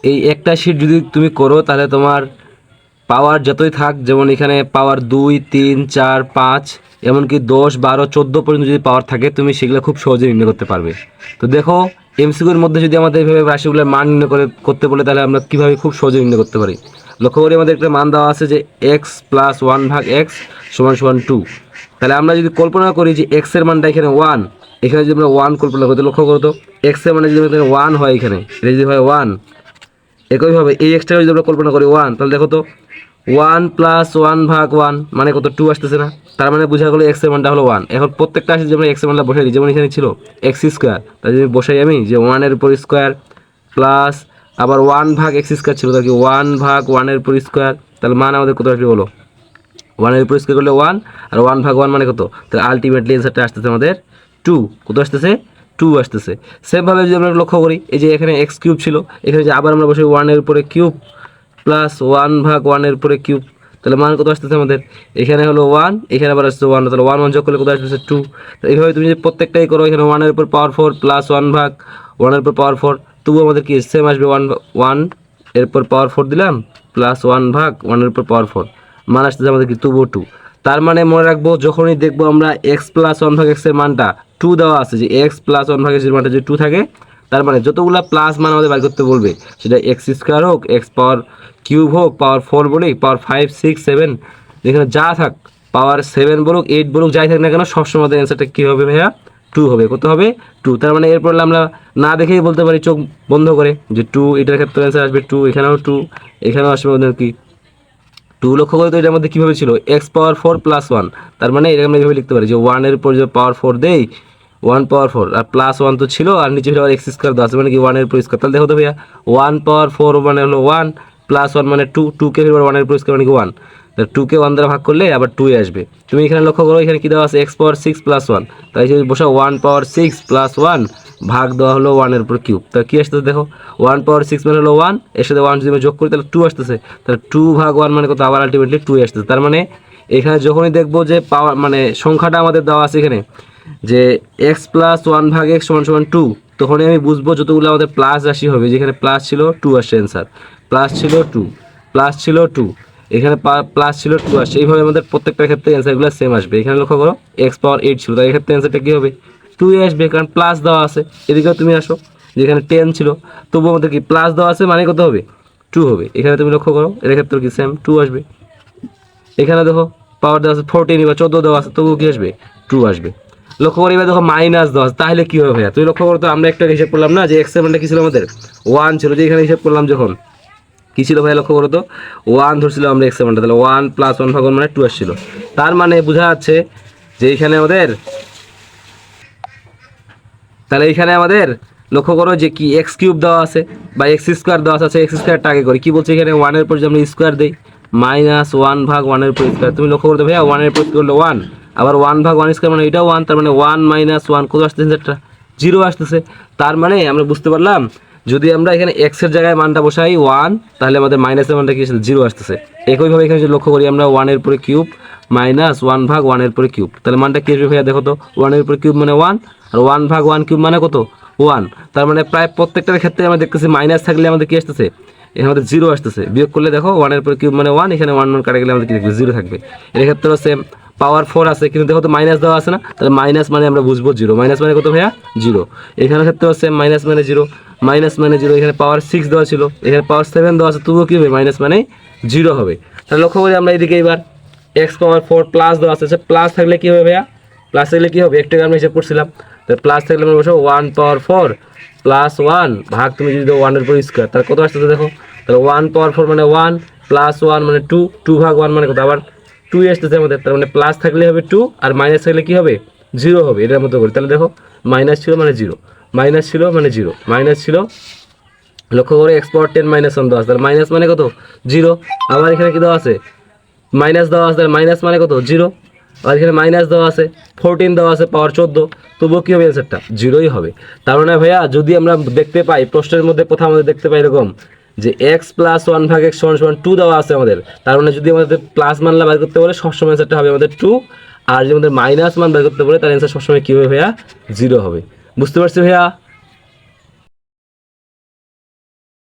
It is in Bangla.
এই একটা শিট যদি তুমি করো তাহলে তোমার পাওয়ার যতই থাক, যেমন এখানে পাওয়ার 2 3 4 5 এমনকি 10 12 14 পর্যন্ত যদি পাওয়ার থাকে তুমি সেগুলো খুব সহজে নির্ণয় করতে পারবে। তো দেখো এমসিকিউর মধ্যে যদি আমাদের এইভাবে রাশিগুলোর মান নির্ণয় করতে বলে তাহলে আমরা কীভাবে খুব সহজে নির্ণয় করতে পারি। লক্ষ্য করি আমাদের একটা মান দেওয়া আছে যে এক্স প্লাস 1/x সমান সমান 2। তাহলে আমরা যদি কল্পনা করি যে এক্সের মানটা এখানে 1, এখানে যদি আমরা 1 কল্পনা করতে, লক্ষ্য করো তো এক্সের মানে যদি 1 হয়, এখানে এটা যদি হয় 1, একইভাবে এই এক্সটাকে যদি আমরা কল্পনা করি 1, তাহলে দেখো তো 1 প্লাস 1/1 মানে কত 2 আসতেছে না। তার মানে বোঝা গেলো এক্সের মানটা হলো 1। এখন প্রত্যেকটা আসে যে আমরা এক্সের মানটা বসাই দিই, যেমন এখানে ছিল এক্স স্কোয়ার, তাই যদি বসাই আমি যে 1-এর উপর স্কোয়ার প্লাস আবার 1/x স্কোয়ার ছিল, তার কি 1/1-এর উপর স্কোয়ার, তাহলে মান আমাদের কত আসবে বলো? 1-এর উপর স্কোয়ার করলে 1 আর 1/1 মানে কত, তাহলে আলটিমেটলি অ্যান্সারটা আসতেছে আমাদের 2। কত আসতেছে? 2 আসতেছে। সেমভাবে যদি আমরা লক্ষ্য করি এই যে এখানে এক্স কিউব ছিল, এখানে যে আবার আমরা বসে 1-এর উপরে কিউব প্লাস 1/1-এর উপরে কিউব, তাহলে মান কত আসতেছে আমাদের? এখানে হলো 1, এখানে আবার আসছে 1, তাহলে 1 1 যোগ করলে কত আসতেছে 2। তো এইভাবে তুমি যদি প্রত্যেকটাই করো, এখানে 1-এর উপর পাওয়ার 4 প্লাস 1/1-এর উপর পাওয়ার 4, তবুও আমাদের কি সেম আসবে 1 এর উপর পাওয়ার 4 দিলাম প্লাস 1/1-এর উপর পাওয়ার 4, মান আসতেছে আমাদের কি তবুও 2। তার মানে মনে রাখবো যখনই দেখবো আমরা এক্স প্লাস 1/x এর মানটা 2 দেওয়া আছে, যে এক্স প্লাস 1/x এর মানটা যদি 2 থাকে, তার মানে যতগুলো প্লাস মান আমাদের বের করতে বলবে, সেটা এক্স স্কোয়ার হোক, এক্স পাওয়ার কিউব হোক, পাওয়ার 4 বলুক, পাওয়ার 5 6 7, যেখানে যা থাক, পাওয়ার 7 বলুক 8 বলুক, যাই থাক না কেন, সবসময় আমাদের অ্যান্সারটা কী হবে ভাইয়া? 2 হবে। কত হবে? 2। তার মানে এরপর আমরা না দেখেই বলতে পারি চোখ বন্ধ করে যে 2, এটার ক্ষেত্রে অ্যান্সার আসবে 2, এখানেও 2, এখানেও আসবে আমাদের কি 2। লক্ষ্য করে তো এটার মধ্যে কীভাবে ছিল এক্স পাওয়ার 4 প্লাস 1, তার মানে এটা আমরা এইভাবে লিখতে পারি যে 1-এর উপর যে পাওয়ার 4 দেই, 1 পাওয়ার 4 আর প্লাস 1 তো ছিল, আর নিচে আবার এক্স স্কোয়ার দেওয়া আছে, মানে কি 1-এর উপর স্কোয়ার। তাহলে দেখো তো ভাইয়া 1 পাওয়ার 4 মানে হলো 1 প্লাস 1 মানে 2, 2কে ফের 1-এর উপর স্কোয়ার মানে কি 1, তাহলে 2কে 1 দ্বারা ভাগ করলে আবার 2 আসবে। তুমি এখানে লক্ষ্য করো এখানে কী দেওয়া আছে এক্স পাওয়ার 6 প্লাস 1, তাই যদি বসা 1 পাওয়ার 6 প্লাস 1 ভাগ দেওয়া হলো 1-এর উপর কিউব, তাহলে কী আসতেছে দেখো 1 পাওয়ার 6 মানে হলো 1, এর সাথে 1 যদি আমরা যোগ করি তাহলে 2 আসতেছে, তাহলে 2/1 মানে কত, আবার আলটিমেটলি 2 আসতেছে। তার মানে এখানে যখনই দেখবো যে পাওয়ার মানে সংখ্যাটা আমাদের দেওয়া আছে এখানে যে এক্স প্লাস 1/x সমান সমান 2, তখনই আমি বুঝবো যতগুলো আমাদের প্লাস রাশি হবে, যেখানে প্লাস ছিল 2 আসছে অ্যান্সার, প্লাস ছিল 2, প্লাস ছিল 2, এখানে প্লাস ছিল 2 আসছে। এইভাবে আমাদের প্রত্যেকটা ক্ষেত্রে অ্যান্সারগুলো সেম আসবে। এখানে লক্ষ্য করো এক্স পাওয়ার 8 ছিল, তাই এক্ষেত্রে অ্যান্সারটা কী হবে? 2 আসবে, কারণ প্লাস দেওয়া আছে। এদিকেও তুমি আসো, যেখানে 10 ছিল তবুও আমাদের কি প্লাস দেওয়া আছে, মানে কত হবে? 2 হবে। এখানে তুমি লক্ষ্য করো এর ক্ষেত্রে কি সেম 2 আসবে। এখানে দেখো পাওয়ার দেওয়া আছে 14 বা 14 দেওয়া আছে, তবুও কি আসবে? 2 আসবে। লক্ষ্য করি এবার দেখো মাইনাস 10, তাহলে কী হবে ভাইয়া? তুমি লক্ষ্য করো তো আমরা একটা হিসাব করলাম না যে এক্স এর মানটা কী ছিল আমাদের 1 ছিল, যে এখানে হিসাব করলাম যখন কী ছিল ভাইয়া? লক্ষ্য করো তো 1 ধরছিলাম আমরা এক্স এর মানটা, তাহলে 1 প্লাস 1/1 মানে 2 আসছিল। তার মানে বোঝা যাচ্ছে যে এইখানে আমাদের, তাহলে এইখানে আমাদের লক্ষ্য করো যে কি এক্স কিউব দেওয়া আছে বা এক্স স্কোয়ার দেওয়া আছে, এক্স স্কোয়ারটা আগে করি, কী বলছে এখানে 1-এর উপর যে আমরা স্কোয়ার দিই মাইনাস 1/1-এর উপর স্কোয়ার। তুমি লক্ষ্য করতে ভাইয়া 1-এর উপর করলে 1, আবার 1/1 স্কোয়ার মানে এটাও 1, তার মানে 1 - 1 কত আসতেছে? একটা 0 আসতেছে। তার মানে আমরা বুঝতে পারলাম যদি আমরা এখানে এক্সের জায়গায় মানটা বসাই 1, তাহলে আমাদের মাইনাসের মানটা কি আসছে? 0 আসতেছে। একইভাবে এখানে যদি লক্ষ্য করি আমরা 1-এর উপরে কিউব মাইনাস 1/1-এর উপরে কিউব, তাহলে মানটা কী আসবে ভাইয়া? দেখো তো 1-এর উপরে কিউব মানে 1 আর 1/1 কিউব মানে কত? 1। তার মানে প্রায় প্রত্যেকটার ক্ষেত্রে আমরা দেখতেছি মাইনাস থাকলে আমাদের কি আসতেছে? এখানে আমাদের 0 আসতেছে। বিয়োগ করলে দেখো 1-এর উপর কিউব মানে 1, এখানে 1 1 কাটা গেলে আমাদের কি দেখবে? 0 থাকবে। এর ক্ষেত্রেও সেম পাওয়ার 4 আছে, কিন্তু দেখো তো মাইনাস দেওয়া আছে না, তাহলে মাইনাস মানে আমরা বুঝবো 0, মাইনাস মানে কত ভাইয়া? 0। এখানে ক্ষেত্রেও সেম মাইনাস মানে 0, মাইনাস মানে 0। এখানে পাওয়ার 6 দেওয়া ছিল, এখানে পাওয়ার 7 দেওয়া আছে, তবুও কী হবে? মাইনাস মানে 0 হবে। তাহলে লক্ষ্য করি আমরা এদিকে এবার এক্স পাওয়ার 4 প্লাস দেওয়া আছে, প্লাস থাকলে কী হবে ভাইয়া? প্লাস থাকলে কী হবে? একটু আমরা হিসাব করছিলাম, তো প্লাস থাকলে আমরা বসো 1 পাওয়ার 4 প্লাস 1 ভাগ তুমি যদি দাও 1-এর উপর স্কোয়ার, তাহলে কত আসতেছে দেখো? তাহলে 1 পাওয়ার 4 মানে 1 প্লাস 1 মানে 2, 2/1 মানে কত? আবার 2 আসতেছে আমাদের। তার মানে প্লাস থাকলে হবে 2 আর মাইনাস থাকলে কী হবে? 0 হবে। এটার মতো করি, তাহলে দেখো মাইনাস ছিল মানে 0, মাইনাস ছিল মানে 0, মাইনাস ছিল। লক্ষ্য করে এক্স পাওয়ার 10 - 1 দেওয়া আছে, তাহলে মাইনাস মানে কত? 0। আবার এখানে কী দেওয়া আছে? মাইনাস দেওয়া আছে, তাহলে মাইনাস মানে কত? 0। আর এখানে মাইনাস দেওয়া আছে 14 দেওয়া আছে পাওয়ার 14, তবুও কী হবে? অ্যান্সারটা 0ই হবে। তার মানে ভাইয়া যদি আমরা দেখতে পাই প্রশ্নের মধ্যে কোথাও আমাদের দেখতে পাই এরকম যে এক্স প্লাস 1/x সমান সমান 2 দেওয়া আছে আমাদের, তার মানে যদি আমাদের প্লাস মানলা বের করতে বলে সবসময় অ্যান্সারটা হবে আমাদের 2, আর যদি আমাদের মাইনাস মান বের করতে বলে তার অ্যান্সার সবসময় কী হবে ভাইয়া? 0 হবে। বুঝতে পারছি ভাইয়া?